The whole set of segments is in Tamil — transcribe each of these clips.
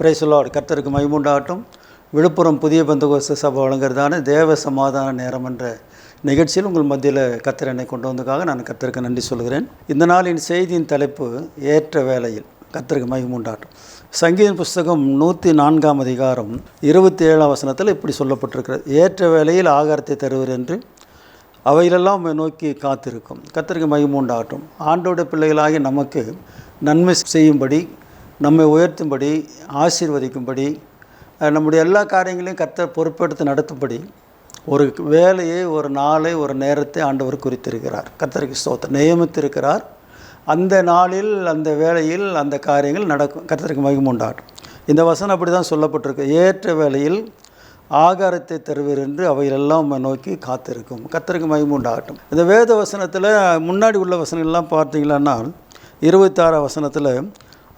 Praise the Lord. கர்த்தருக்கு மகிமை உண்டாகட்டும். விழுப்புரம் புதிய பெந்தகோஸ்து சபை வழங்குறதான தேவ சமாதான நேரம் என்ற நிகழ்ச்சியில் உங்கள் மத்தியில் கர்த்தர் என்னை கொண்டு வந்ததுக்காக நான் கர்த்தருக்கு நன்றி சொல்கிறேன். இந்த நாளின் செய்தியின் தலைப்பு ஏற்ற வேளையில். கர்த்தருக்கு மகிமை உண்டாகட்டும். சங்கீதம் புஸ்தகம் 104 அதிகாரம் 27 வசனத்தில் இப்படி சொல்லப்பட்டிருக்கிறது. ஏற்ற வேளையில் ஆகாரத்தை தருவர் என்று அவையிலெல்லாம் நோக்கி காத்திருக்கும். கர்த்தருக்கு மகிமை உண்டாகட்டும். ஆண்டோட பிள்ளைகளாகி நமக்கு நன்மை செய்யும்படி, நம்மை உயர்த்தும்படி, ஆசீர்வதிக்கும்படி, நம்முடைய எல்லா காரியங்களையும் கர்த்தர் பொறுப்பெடுத்து நடத்தும்படி ஒரு வேலையை, ஒரு நாளை, ஒரு நேரத்தை ஆண்டவர் குறித்திருக்கிறார். கர்த்தருக்கு ஸ்தோத்திரம். நியமித்திருக்கிறார். அந்த நாளில், அந்த வேளையில் அந்த காரியங்கள் நடக்கும். கர்த்தருக்கு மகிமை உண்டாகட்டும். இந்த வசனம் அப்படி தான் சொல்லப்பட்டிருக்கு. ஏற்ற வேளையில் ஆகாரத்தை தருவர் என்று அவையெல்லாம் நோக்கி காத்திருக்கும். கர்த்தருக்கு மகிமை உண்டாகட்டும். இந்த வேத வசனத்தில் முன்னாடி உள்ள வசனங்கள்லாம் பார்த்தீங்களான்னா 26 வசனத்தில்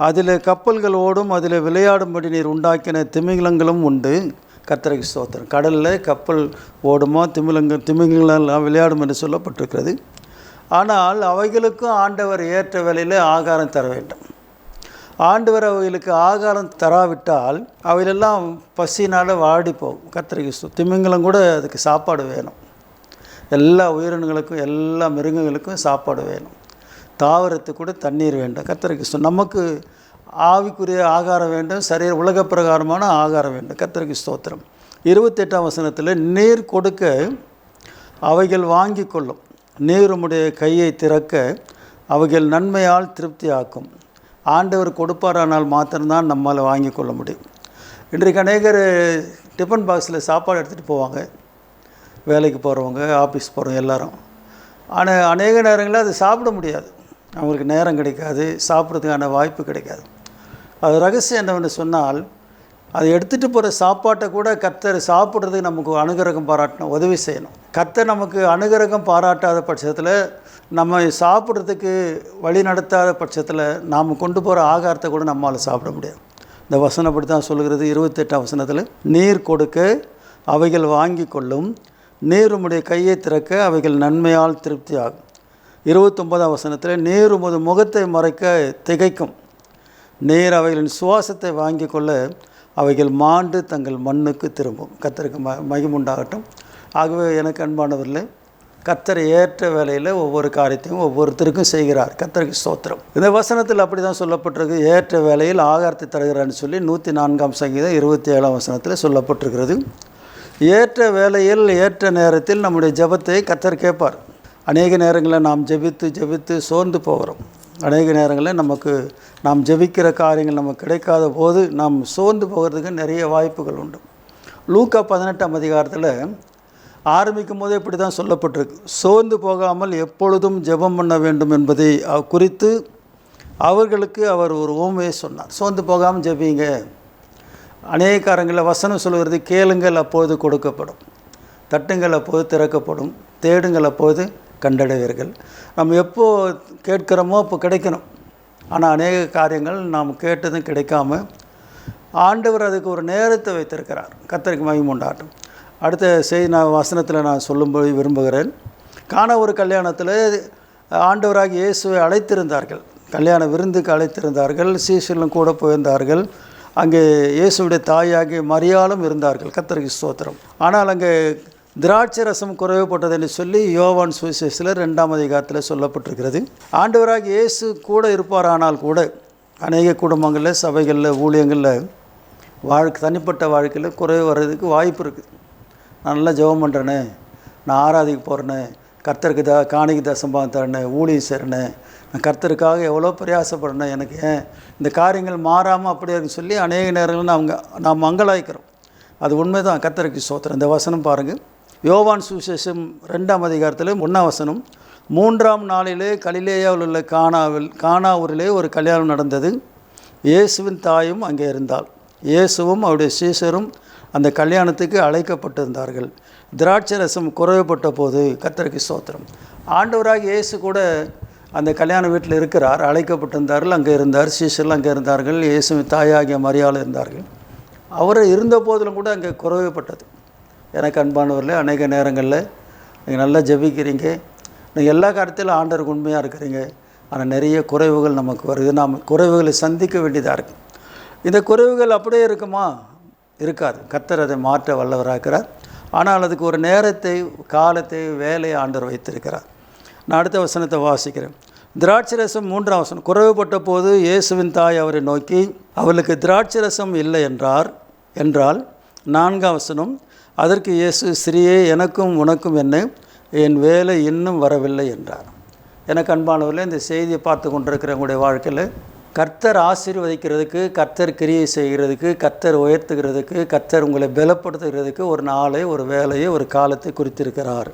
அதில் கப்பல்கள் ஓடும், அதில் விளையாடும்படி நீர் உண்டாக்கின திமிங்கலங்களும் உண்டு. கர்த்தருக்கு ஸ்தோத்திரம். கடலில் கப்பல் ஓடுமா, திமிங்கலெல்லாம் விளையாடும் என்று சொல்லப்பட்டிருக்கிறது. ஆனால் அவைகளுக்கும் ஆண்டவர் ஏற்ற வேளையில் ஆகாரம் தர வேண்டும். ஆண்டவர் அவைகளுக்கு ஆகாரம் தராவிட்டால் அவையெல்லாம் பசினால் வாடி போகும். கர்த்தருக்கு திமிங்கலம் கூட அதுக்கு சாப்பாடு வேணும். எல்லா உயிரினங்களுக்கும், எல்லா மிருகங்களுக்கும் சாப்பாடு வேணும். தாவரத்துக்கு கூட தண்ணீர் வேண்டும். கர்த்தருக்கு நமக்கு ஆவிக்குரிய ஆகாரம் வேண்டும், சரீர உலக பிரகாரமான ஆகாரம் வேண்டும். கர்த்தருக்கு ஸ்தோத்திரம். 28 வசனத்தில் நீர் கொடுக்க அவைகள் வாங்கி கொள்ளும், நீருமுடைய கையை திறக்க அவைகள் நன்மையால் திருப்தி ஆக்கும். ஆண்டவர் கொடுப்பாரானால் மாத்திரம்தான் நம்மால் வாங்கி கொள்ள முடியும். இன்றைக்கு அநேகர் டிஃபன் பாக்ஸில் சாப்பாடு எடுத்துகிட்டு போவாங்க, வேலைக்கு போகிறவங்க, ஆஃபீஸ் போகிறவங்க எல்லாரும். ஆனால் அநேக நேரங்களில் அது சாப்பிட முடியாது. அவங்களுக்கு நேரம் கிடைக்காது, சாப்பிட்றதுக்கான வாய்ப்பு கிடைக்காது. அது ரகசியம் என்னவென்று சொன்னால், அதை எடுத்துகிட்டு போகிற சாப்பாட்டை கூட கர்த்தர் சாப்பிட்றதுக்கு நமக்கு அனுகிரகம் பாராட்டணும், உதவி செய்யணும். கர்த்தர் நமக்கு அனுகிரகம் பாராட்டாத பட்சத்தில், நம்ம சாப்பிட்றதுக்கு வழி நடத்தாத பட்சத்தில் நாம் கொண்டு போகிற ஆகாரத்தை கூட நம்மளால் சாப்பிட முடியாது. இந்த வசனம் அப்படி தான் சொல்கிறது. 28 வசனத்தில் நீர் கொடுக்க அவைகள் வாங்கி கொள்ளும், நீருமுடைய கையை திறக்க அவைகள் நன்மையால் திருப்தி ஆகும். 29 வசனத்தில் நீர் உமது முகத்தை மறைக்க திகைக்கும், நீர் அவைகளின் சுவாசத்தை வாங்கி கொள்ள அவைகள் மாண்டு தங்கள் மண்ணுக்கு திரும்பும். கர்த்தருக்கு மகிமை உண்டாகட்டும். ஆகவே எனக்கு அன்பானவர்களே, கர்த்தர் ஏற்ற வேளையில் ஒவ்வொரு காரியத்தையும் ஒவ்வொருத்தருக்கும் செய்கிறார். கர்த்தருக்கு ஸ்தோத்திரம். இந்த வசனத்தில் அப்படி தான் சொல்லப்பட்டிருக்கு. ஏற்ற வேளையில் ஆகாரத்தை தருகிறான்னு சொல்லி 104 சங்கீதம் 27 வசனத்தில் சொல்லப்பட்டிருக்கிறது. ஏற்ற வேளையில், ஏற்ற நேரத்தில் நம்முடைய ஜெபத்தை கர்த்தர் கேட்பார். அநேக நேரங்களில் நாம் ஜெபித்து சோர்ந்து போகிறோம். அநேக நேரங்களில் நாம் ஜெபிக்கிற காரியங்கள் நமக்கு கிடைக்காத போது நாம் சோர்ந்து போகிறதுக்கு நிறைய வாய்ப்புகள் உண்டு. லூக்கா 18 அதிகாரத்தில் ஆரம்பிக்கும் போதே இப்படி தான் சொல்லப்பட்டிருக்கு. சோர்ந்து போகாமல் எப்பொழுதும் ஜெபம் பண்ண வேண்டும் என்பதை குறித்து அவர்களுக்கு அவர் ஒரு உவமையை சொன்னார். சோர்ந்து போகாமல் ஜெபிங்க. அநேக காரியங்களில் வசனம் சொல்கிறது, கேளுங்கள் அப்போது கொடுக்கப்படும், தட்டுங்கள் அப்போது திறக்கப்படும், தேடுங்கள் அப்போது கண்டடைவீர்கள். நம்ம எப்போ கேட்குறோமோ அப்போ கிடைக்கணும். ஆனால் அநேக காரியங்கள் நாம் கேட்டதும் கிடைக்காம ஆண்டவர் அதுக்கு ஒரு நேரத்தை வைத்திருக்கிறார். கர்த்தருக்கு மகிமை உண்டாகட்டும். அடுத்த செய்தி வசனத்தில் நான் சொல்லும்படி விரும்புகிறேன். கானா ஒரு கல்யாணத்தில் ஆண்டவராகி இயேசுவை அழைத்திருந்தார்கள். கல்யாண விருந்துக்கு அழைத்திருந்தார்கள். சீஷர்களும் கூட போயிருந்தார்கள். அங்கே இயேசுடைய தாயாகிய மரியாளும் இருந்தார்கள். கர்த்தருக்கு ஸ்தோத்திரம். ஆனால் அங்கே திராட்சை ரசம் குறைவுபட்டது என்று சொல்லி யோவான் சுவிசேஷத்தில் 2 அதிகாரத்தில் சொல்லப்பட்டிருக்கிறது. ஆண்டவராக இயேசு கூட இருப்பாரானால் கூட அநேக குடும்பங்களில், சபைகளில், ஊழியங்களில் தனிப்பட்ட வாழ்க்கையில் குறைவு வர்றதுக்கு வாய்ப்பு இருக்குது. நான் நல்லா ஜெபம் பண்ணுறேனே, நான் ஆராதிக்க போகிறேனே, கர்த்தருக்கு காணிக்கை தசம்பாகம் தரேனே, ஊழியம் செய்கிறேனே, நான் கர்த்தருக்காக எவ்வளோ பிரயாசப்படுறேன், எனக்கு ஏன் இந்த காரியங்கள் மாறாமல் அப்படி இருக்குன்னு சொல்லி அநேக நேரங்களில் நாம் மங்களாய்க்கிறோம். அது உண்மை தான். கர்த்தருக்கு ஸ்தோத்திரம். இந்த வசனம் பாருங்கள். யோவான் சுவிசேஷம் 2 அதிகாரத்தில் 1 வசனம். 3ஆம் நாளிலே கலிலேயாவில் உள்ள கானா ஊரிலே ஒரு கல்யாணம் நடந்தது. இயேசுவின் தாயும் அங்கே இருந்தாள். இயேசுவும் அவருடைய சீஷரும் அந்த கல்யாணத்துக்கு அழைக்கப்பட்டிருந்தார்கள். திராட்சை ரசம் குறைவுபட்ட போது, கர்த்தருக்கு ஸ்தோத்திரம், ஆண்டவராக இயேசு கூட அந்த கல்யாண வீட்டில் இருக்கிறார். அழைக்கப்பட்டிருந்தார்கள், அங்கே இருந்தார். சீஷர்கள் அங்கே இருந்தார்கள். இயேசுவின் தாயாகிய மரியாள் இருந்தார்கள். அவர் இருந்த போதிலும் கூட அங்கே குறைவுபட்டது. எனக்கு அன்பானவர்களே, அநேக நேரங்களில் நீங்கள் நல்லா ஜெபிக்கிறீங்க, நீங்கள் எல்லா காரியத்திலும் ஆண்டவருக்கு உண்மையாக இருக்கிறீங்க. ஆனால் நிறைய குறைவுகள் நமக்கு வருது. நாம் குறைவுகளை சந்திக்க வேண்டியதாக இருக்குது. இந்த குறைவுகள் அப்படியே இருக்குமா? இருக்காது. கர்த்தர் அதை மாற்ற வல்லவராகிறார். ஆனால் அதுக்கு ஒரு நேரத்தை, காலத்தை, வேலையை ஆண்டவர் வைத்திருக்கிறார். நான் அடுத்த வசனத்தை வாசிக்கிறேன். திராட்சரசம் 3ஆம் வசனம். குறைவுபட்ட போது இயேசுவின் தாய் அவரை நோக்கி அவளுக்கு திராட்சரசம் இல்லை என்றால் 4ஆம் வசனம். அதற்கு இயேசு, ஸ்திரியே, எனக்கும் உனக்கும் என்ன, என் வேலை இன்னும் வரவில்லை என்றார். எனக்கு அன்பானவர்களே, இந்த செய்தியை பார்த்து கொண்டிருக்கிற உங்களுடைய வாழ்க்கையில் கர்த்தர் ஆசீர்வதிக்கிறதுக்கு, கர்த்தர் கிரியை செய்கிறதுக்கு, கர்த்தர் உயர்த்துகிறதுக்கு, கர்த்தர் உங்களை பலப்படுத்துகிறதுக்கு ஒரு நாளை, ஒரு வேலையை, ஒரு காலத்தை குறித்திருக்கிறார்.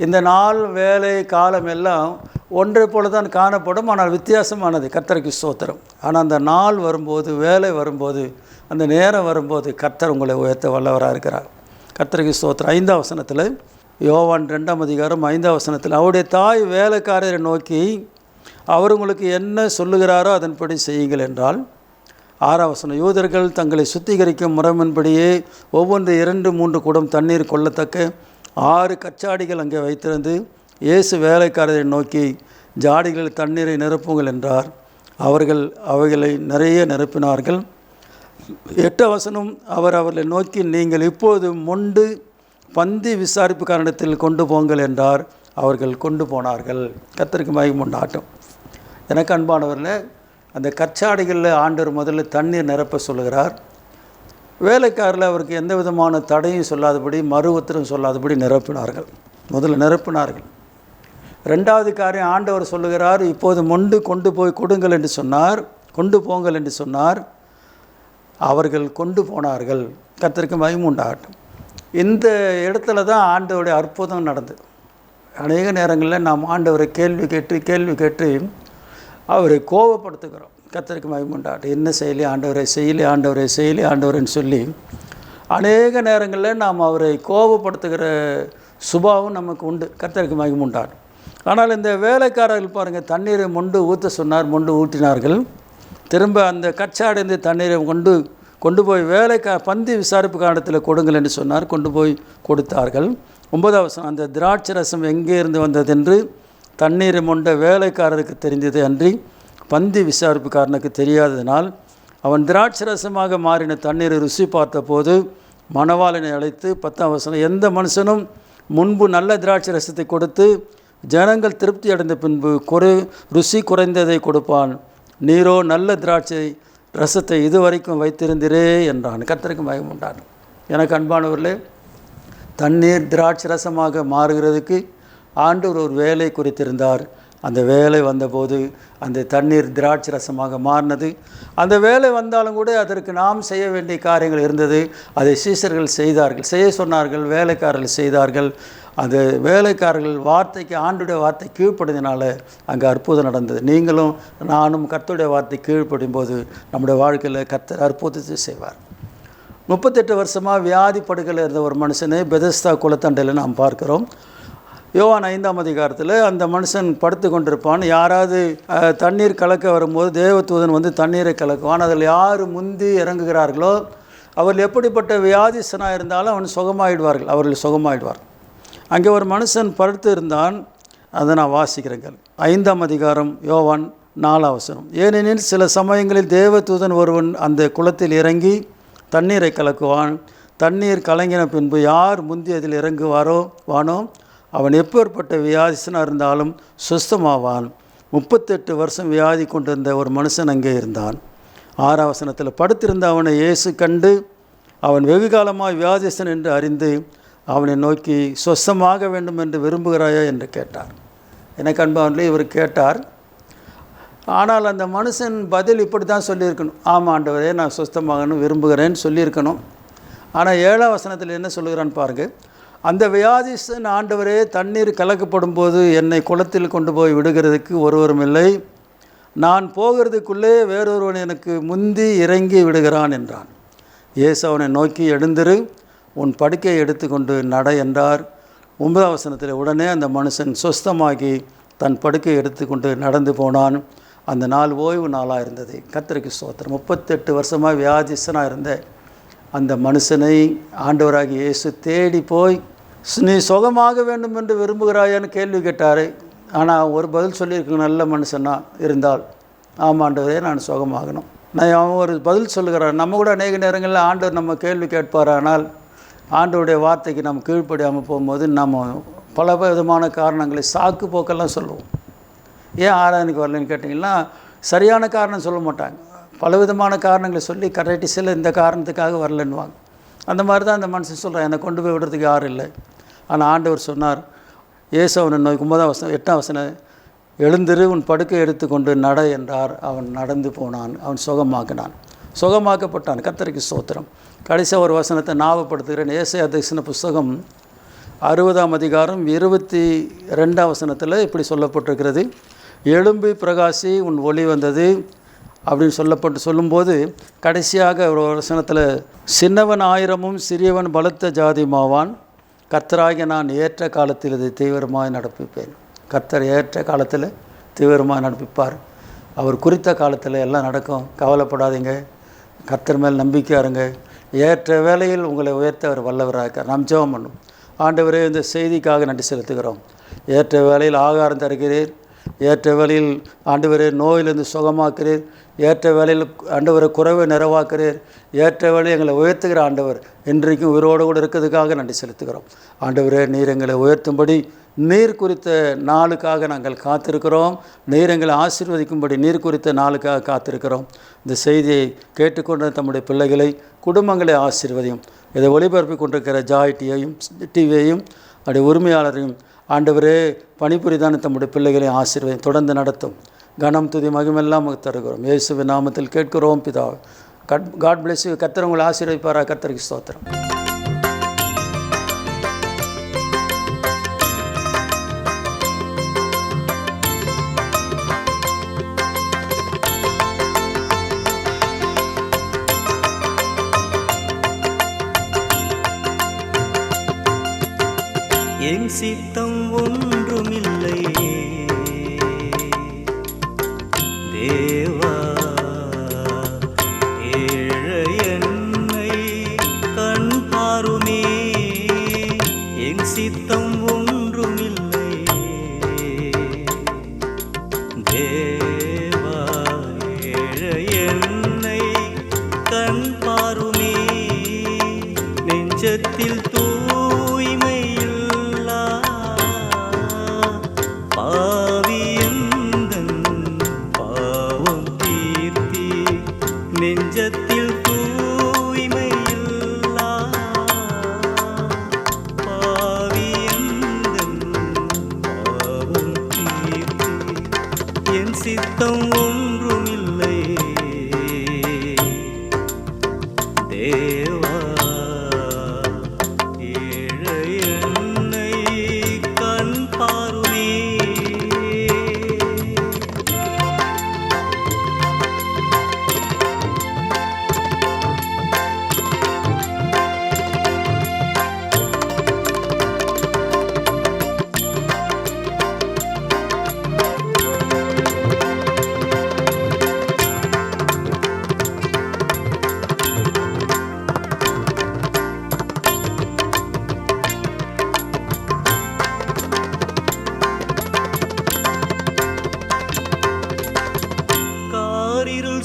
இந்த நாள், வேலை, காலம் எல்லாம் ஒன்றை போல தான் காணப்படும். ஆனால் வித்தியாசமானது. கர்த்தருக்கு ஸ்தோத்திரம். ஆனால் அந்த நாள் வரும்போது, வேலை வரும்போது, அந்த நேரம் வரும்போது கர்த்தர் உங்களை உயர்த்த வல்லவராக இருக்கிறார். கர்த்தருக்கு ஸ்தோத்திரம். 5ஆம் வசனத்தில், யோவான் 2ஆம் அதிகாரம் 5ஆம் வசனத்தில், அவருடைய தாய் வேலைக்காரரை நோக்கி அவர் உங்களுக்கு என்ன சொல்லுகிறாரோ அதன்படி செய்யுங்கள் என்றால். 6ஆம் வசனம், யூதர்கள் தங்களை சுத்திகரிக்கும் முறைமையின்படியே ஒவ்வொன்று 2-3 குடம் தண்ணீர் கொள்ளத்தக்க 6 கச்சாடிகள் அங்கே வைத்திருந்து இயேசு வேலைக்காரரை நோக்கி ஜாடிகளில் தண்ணீரை நிரப்புங்கள் என்றார். அவர்கள் அவைகளை நிறைய நிரப்பினார்கள். 8ஆம் வசனம், அவர் அவர்களை நோக்கி நீங்கள் இப்போது மொண்டு பந்தி விசாரிப்புக்காரனிடத்தில் கொண்டு போங்கள் என்றார். அவர்கள் கொண்டு போனார்கள். கர்த்தருக்கு மகிமை உண்டாகட்டும். எனக்கு அன்பானவர்களே, அந்த கச்சாடிகளில் ஆண்டவர் முதல்ல தண்ணீர் நிரப்ப சொல்லுகிறார். வேலைக்காரில் அவருக்கு எந்த விதமான தடையும் சொல்லாதபடி, மறு உத்தரவும் சொல்லாதபடி நிரப்பினார்கள். முதல்ல நிரப்பினார்கள். 2வது காரியம், ஆண்டவர் சொல்லுகிறார், இப்போது மொண்டு கொண்டு போய் கொடுங்கள் என்று சொன்னார், கொண்டு போங்கள் என்று சொன்னார். அவர்கள் கொண்டு போனார்கள். கர்த்தருக்கு மகிமை உண்டாகட்டும். இந்த இடத்துல தான் ஆண்டவருடைய அற்புதம் நடந்தது. அநேக நேரங்களில் நாம் ஆண்டவரை கேள்வி கேட்டு அவரை கோபப்படுத்துகிறோம். கர்த்தருக்கு மகிமை உண்டாகட்டும். என்ன செய்யலை ஆண்டவரை, ஆண்டவரைன்னு சொல்லி அநேக நேரங்களில் நாம் அவரை கோபப்படுத்துகிற சுபாவம் நமக்கு உண்டு. கர்த்தருக்கு மகிமை உண்டாகட்டும். ஆனால் இந்த வேலைக்காரர்கள் பாருங்கள், தண்ணீரை மொண்டு ஊற்ற சொன்னார், மொண்டு ஊற்றினார்கள். திரும்ப அந்த கச்சாடைந்து தண்ணீரை கொண்டு போய் பந்தி விசாரிப்பு காலத்தில் கொடுங்கள் என்று சொன்னார். கொண்டு போய் கொடுத்தார்கள். 9ஆம் வசனம், அந்த திராட்சை ரசம் எங்கே இருந்து வந்ததென்று தண்ணீரை மொண்ட வேலைக்காரருக்கு தெரிந்தது அன்றி பந்தி விசாரிப்புக்காரனுக்கு தெரியாததினால் அவன் திராட்சை ரசமாக மாறின தண்ணீரை ருசி பார்த்தபோது மணவாளனை அழைத்து, 10ஆம் வசனம், எந்த மனுஷனும் முன்பு நல்ல திராட்சை ரசத்தை கொடுத்து ஜனங்கள் திருப்தி அடைந்த பின்பு ருசி குறைந்ததை கொடுப்பான். நீரோ நல்ல திராட்சை ரசத்தை இதுவரைக்கும் வைத்திருந்தீரே என்றான். கர்த்தருக்கு மகிமை உண்டாகட்டும். எனக்கு அன்பானவர்களே, தண்ணீர் திராட்சை ரசமாக மாறுகிறதுக்கு ஆண்டவர் ஒரு வேலை குறித்திருந்தார். அந்த வேலை வந்தபோது அந்த தண்ணீர் திராட்சை ரசமாக மாறினது. அந்த வேலை வந்தாலும் கூட அதற்கு நாம் செய்ய வேண்டிய காரியங்கள் இருந்தது. அதை சீஷர்கள் செய்தார்கள், செய்ய சொன்னார்கள், வேலைக்காரர்கள் செய்தார்கள். அந்த வேலைக்காரர்கள் வார்த்தைக்கு, ஆண்டுடைய வார்த்தை கீழ்ப்படினால அங்கே அற்புதம் நடந்தது. நீங்களும் நானும் கர்த்தருடைய வார்த்தை கீழ்ப்படும் போது நம்முடைய வாழ்க்கையில் கர்த்தர் அற்புதத்தை செய்வார். 38 வருஷமாக வியாதி படுக்கையில் இருந்த ஒரு மனுஷனை பெதஸ்தா குளத்தண்டையில் நாம் பார்க்கிறோம். யோவான் 5ஆம் அதிகாரத்தில் அந்த மனுஷன் படுத்து கொண்டிருப்பான். யாராவது தண்ணீர் கலக்க வரும்போது தேவதூதன் வந்து தண்ணீரை கலக்குவான். அதில் யார் முந்தி இறங்குகிறார்களோ அவர்கள் எப்படிப்பட்ட வியாதிசனாக இருந்தாலும் அவர்கள் சுகமாயிடுவார்கள். அங்கே ஒரு மனுஷன் படுத்து இருந்தான். அதை நான் வாசிக்கிறேங்க. 5ஆம் அதிகாரம் யோவான் 4ஆம் வசனம். ஏனெனில் சில சமயங்களில் தேவதூதன் ஒருவன் அந்த குளத்தில் இறங்கி தண்ணீரை கலக்குவான். தண்ணீர் கலங்கின பின்பு யார் முந்தி அதில் இறங்குவானோ அவன் எப்பேற்பட்ட வியாதிசனாக இருந்தாலும் சுஸ்தமாவான். 38 வருஷம் வியாதி கொண்டிருந்த ஒரு மனுஷன் அங்கே இருந்தான். 6ஆம் வசனத்தில், படுத்திருந்த அவனை இயேசு கண்டு அவன் வெகு காலமாக வியாதிசன் என்று அறிந்து அவனை நோக்கி சொஸ்தமாக வேண்டும் என்று விரும்புகிறாயா என்று கேட்டார். எனக்கு அன்பானவர்களே, இவர் கேட்டார். ஆனால் அந்த மனுஷன் பதில் இப்படி தான் சொல்லியிருக்கணும், ஆமாம் ஆண்டவரே, நான் சொஸ்தமாகணும் விரும்புகிறேன்னு சொல்லியிருக்கணும். ஆனால் 7ஆம் வசனத்தில் என்ன சொல்லுகிறான்னு பாருங்கள். அந்த வியாதிசன், ஆண்டவரே, தண்ணீர் கலக்கப்படும் போது என்னை குளத்தில் கொண்டு போய் விடுகிறதுக்கு ஒருவரும் இல்லை, நான் போகிறதுக்குள்ளே வேறொருவன் எனக்கு முந்தி இறங்கி விடுகிறான் என்றான். இயேசு அவனை நோக்கி, எழுந்திரு, உன் படுக்கையை எடுத்துக்கொண்டு நட என்றார். 9ஆம் வசனத்தில், உடனே அந்த மனுஷன் சொஸ்தமாகி தன் படுக்கையை எடுத்துக்கொண்டு நடந்து போனான். அந்த நாள் ஓய்வு நாளாக இருந்தது. கர்த்தருக்கு ஸ்தோத்திரம். 38 வருஷமாக வியாதிசனாக இருந்த அந்த மனுஷனை ஆண்டவராகிய இயேசு தேடி போய், நீ சுகமாக வேண்டும் என்று விரும்புகிறாயான்னு கேள்வி கேட்டார். ஆனால் ஒரு பதில் சொல்லியிருக்க, நல்ல மனுஷனாக இருந்தால், ஆமாம் ஆண்டவரே, நான் சுகமாகணும். நான் அவன் ஒரு பதில் சொல்லுகிறான். நம்ம கூட அநேக நேரங்களில் ஆண்டவர் நம்ம கேள்வி கேட்பார். ஆனால் ஆண்டவருடைய வார்த்தைக்கு நம்ம கீழ்ப்படியாமல் போகும்போது நம்ம பல விதமான காரணங்களை சாக்கு போக்கெல்லாம் சொல்லுவோம். ஏன் ஆராதனைக்கு வரலன்னு கேட்டிங்கன்னா சரியான காரணம் சொல்ல மாட்டாங்க. பலவிதமான காரணங்களை சொல்லி கடைசியில் இந்த காரணத்துக்காக வரலன்னுவாங்க. அந்த மாதிரி தான் அந்த மனுஷன் சொல்கிறான், என்னை கொண்டு போய் விடுறதுக்கு யாரும் இல்லை. ஆனால் ஆண்டவர் சொன்னார், இயேசு அவனை நோக்கி 8ஆம் வசனம், எழுந்திரு, உன் படுக்கை எடுத்துக்கொண்டு நட என்றார். அவன் நடந்து போனான், அவன் சுகமாக்கப்பட்டான். கர்த்தருக்கு ஸ்தோத்திரம். கடைசியாக ஒரு வசனத்தை ஞாபகப்படுத்துகிறேன். ஏசாயா தரிசன புஸ்தகம் 60ஆம் அதிகாரம் 22ஆம் வசனத்தில் இப்படி சொல்லப்பட்டிருக்கிறது, எழும்பி பிரகாசி, உன் ஒளி வந்தது அப்படின்னு சொல்லும்போது கடைசியாக ஒரு வசனத்தில், சின்னவன் 1000 சிறியவன் பலத்த ஜாதியுமாவான், கர்த்தராகிய நான் ஏற்ற காலத்தில் இதை தீவிரமாக நடப்பிப்பேன். கர்த்தர் ஏற்ற காலத்தில் தீவிரமாக நடப்பிப்பார். அவர் குறித்த காலத்தில் எல்லாம் நடக்கும். கவலைப்படாதீங்க, கர்த்தர் மேல் நம்பிக்கையாக இருங்க. ஏற்ற வேளையில் உங்களை உயர்த்த அவர் வல்லவராக இருக்கார். நாம் ஜெபம் பண்ணும். ஆண்டவரே, இந்த செய்திக்காக நன்றி செலுத்துகிறோம். ஏற்ற வேளையில் ஆகாரம் தருகிறீர், ஏற்ற வேளையில் ஆண்டவரே நோயிலிருந்து சுகமாக்குறீர், ஏற்ற வேளையில் ஆண்டவரை குறைவை நிறைவாக்குறீர், ஏற்ற வேளையில் எங்களை உயர்த்துகிற ஆண்டவர் இன்றைக்கும் உயிரோடு கூட இருக்கிறதுக்காக நன்றி செலுத்துகிறோம். ஆண்டவரே, நீர் எங்களை உயர்த்தும்படி நீர் குறித்த நாளுக்காக நாங்கள் காத்திருக்கிறோம். நீர் எங்களை ஆசீர்வதிக்கும்படி நீர் குறித்த நாளுக்காக காத்திருக்கிறோம். இந்த செய்தியை கேட்டுக்கொண்ட தம்முடைய பிள்ளைகளை, குடும்பங்களை ஆசீர்வதியும். இதை ஒளிபரப்பி கொண்டிருக்கிற ஜாய் டிவியையும் அவருடைய உரிமையாளரையும் ஆண்டவரே பணிபுரிதான தம்முடைய பிள்ளைகளை ஆசீர்வதியும். தொடர்ந்து நடத்தும். கனம் துதி மகிமெல்லாம் தருகிறோம். இயேசுவின் நாமத்தில் கேட்கிறோம் பிதாவே. God bless you. கர்த்தர் உங்களை ஆசீர்வதிப்பாரா. கர்த்தருக்கு ஸ்தோத்திரம். என் சித்தம் ஒன்றுமில்லை தேவா, ஏழை என்னை கண் பாருமே. என் சித்தம் ஒன்றுமில்லை தேவா, ஏழை என்னை கண் பாருமே. நெஞ்சத்தில் நெஞ்சத்தில் தூய்மையில்லா பாவியந்தன் பாவம் தீர்த்தி. என் சித்தம் ஒன்றுமில்லை தேவா, ஏழை என்னை கண் பாருமே.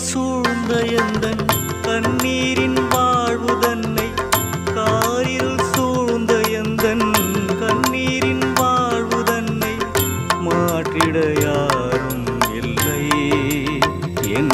சூழ்ந்த எந்தன் கண்ணீரின் வாழ்வு தன்னை, காரில் சூழ்ந்த எந்தன் கண்ணீரின் வாழ்வு தன்னை மாற்றிட யாரும் இல்லை. என்